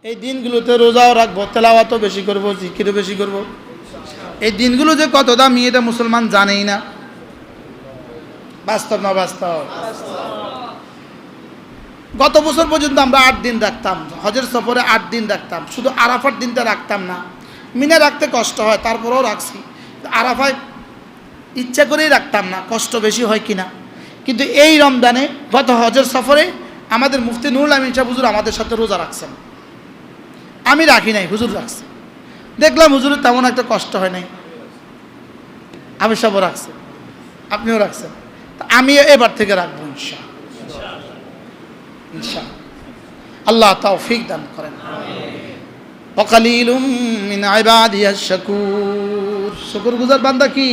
এই দিনগুলোতে রোজাও রাখবো, তেলাওয়াতও বেশি করব, জিকিরও বেশি করব। এই দিনগুলো যে কত দামি এটা মুসলমান জানেই না। বাস্তব না বাস্তব? গত বছর পর্যন্ত আমরা 8 দিন রাখতাম, হজের সফরে 8 দিন রাখতাম, শুধু আরাফার দিনটা রাখতাম না। মিনা রাখতে কষ্ট হয়, তারপরেও রাখছি। আরাফায় ইচ্ছা করেই রাখতাম না, কষ্ট বেশি হয় কিনা। কিন্তু এই রমজানে গত হজের সফরে আমাদের মুফতি নুরুল আমিন সাহেব হুজুর আমাদের সাথে রোজা রাখছেন। আমি রাখি নাই, হুজুর রাখছে। দেখলাম হুজুরের তেমন একটা কষ্ট হয় নাই। আমি সবও রাখছেন, আপনিও রাখছেন। আমি এবার থেকে রাখবো ইনশাআল্লাহ। আল্লাহ তৌফিক দান করেন। ওয়াকালিলুম মিন ইবাদিয়াশ শাকুর। শুকরগুজার বান্দা কি?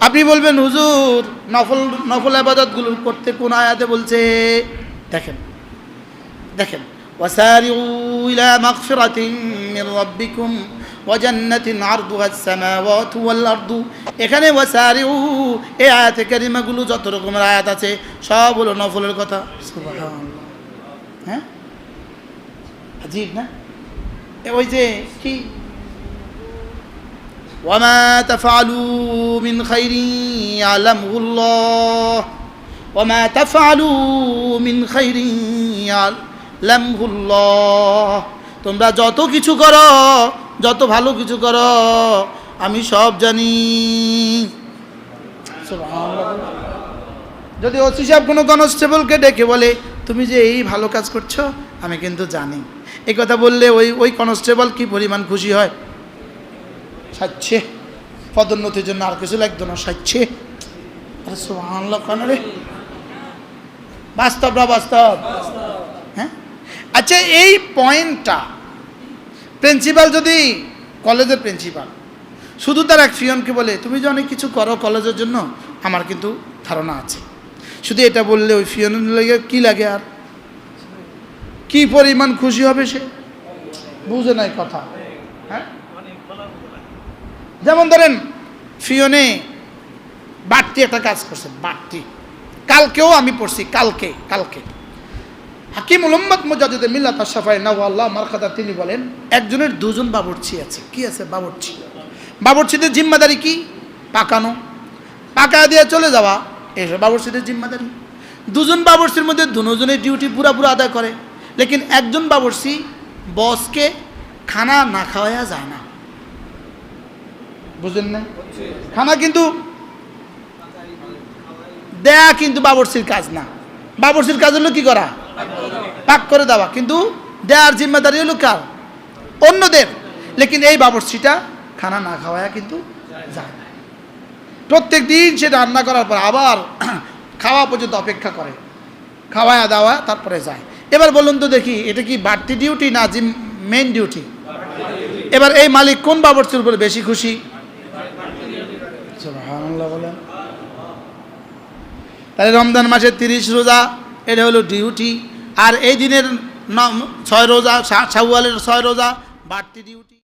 আপনি বলবেন হুজুর নফল ইবাদতগুলো করতে কোন আয়াতে বলছে? দেখেন ওয়াসারিউ ইলা মাগফিরাতিন মির রাব্বিকুম ওয়া জান্নাতিন আরদুহা আস-সামাওয়াতু ওয়াল আরদু। এখানে ওয়াসারিউ এই আয়াতে কারিমাগুলো যত রকমের আয়াত আছে সব হলো নফলের কথা। সুবহানাল্লাহ। হ্যাঁ, আজীব না? ওই যে কি ওয়ামা তাফআলু মিন খাইরিন ইয়ালামুল্লাহ, ওয়ামা তাফআলু মিন খাইরিন ইয়ালামুল্লাহ। তোমরা যত কিছু করো, যত ভালো কিছু করো, আমি সব জানি। সুবহানাল্লাহ। যদি ওসি সাহেব কোনো কনস্টেবলকে ডেকে বলে তুমি যে এই ভালো কাজ করছো আমি কিন্তু জানি, এই কথা বললে ওই কনস্টেবল কি পরিমাণ খুশি হয়? সাচ্ছে পদোন্নতির জন্য আর কিছু লাগতো না, সাচ্ছে। আরে সুবহানাল্লাহ কেন রে? বাস্তব না বাস্তব? হ্যাঁ। আচ্ছা, এই পয়েন্টটা প্রিন্সিপাল, যদি কলেজের প্রিন্সিপাল শুধু তার এক ফিয়নকে বলে তুমি যে অনেক কিছু করো কলেজের জন্য, আমার কিন্তু ধারণা আছে, শুধু এটা বললে ওই ফিয়নের লাগে কি লাগে, আর কি পরিমাণ খুশি হবে সে? বুঝে নাই কথা। হ্যাঁ, যেমন ধরেন ফিওনে বাড়তি একটা কাজ করছে, বাড়তি। কালকেও আমি পড়ছি, কালকে হাকিম উম্মত মুজাদ্দিদ মিল্লাত আশ-শাফাঈ নাওয়াল্লাহ মারখাদা তিনি বলেন একজনের দুজন বাবুর্চি আছে। কি আছে? বাবুর্চিদের জিম্মাদারি কি? পাকা দিয়ে চলে যাওয়া, এসব বাবুর্চিদের জিম্মাদারি। দুজন বাবুর্চির মধ্যে দুজনের ডিউটি পুরা আদায় করে, লেকিন একজন বাবুর্চি বসকে খানা না খাওয়ায়া যায় না। বুঝলেন না? খানা কিন্তু দেয়া কিন্তু বাবুর্চির কাজ না। বাবুর্চির কাজ হলো কি করা? পাক করে দেওয়া। কিন্তু দেয়ার জিম্মাদারি হলো কার? অন্যদের। লেকিন এই বাবুর্চিটা খানা না খাওয়ায়া কিন্তু যায় না। প্রত্যেক দিন সে রান্না করার পর আবার খাওয়া পর্যন্ত অপেক্ষা করে, খাওয়ায়া দাওয়া তারপরে যায়। এবার বলুন তো দেখি, এটা কি বাড়তি ডিউটি না মেইন ডিউটি? এবার এই মালিক কোন বাবুর্চির উপরে বেশি খুশি? সুবহানাল্লাহ বলেন। তাহলে রমজান মাসের 30 রোজা এটা হলো ডিউটি, আর এই দিনের 6 রোজা, শাওয়ালের 6 রোজা বাড়তি ডিউটি।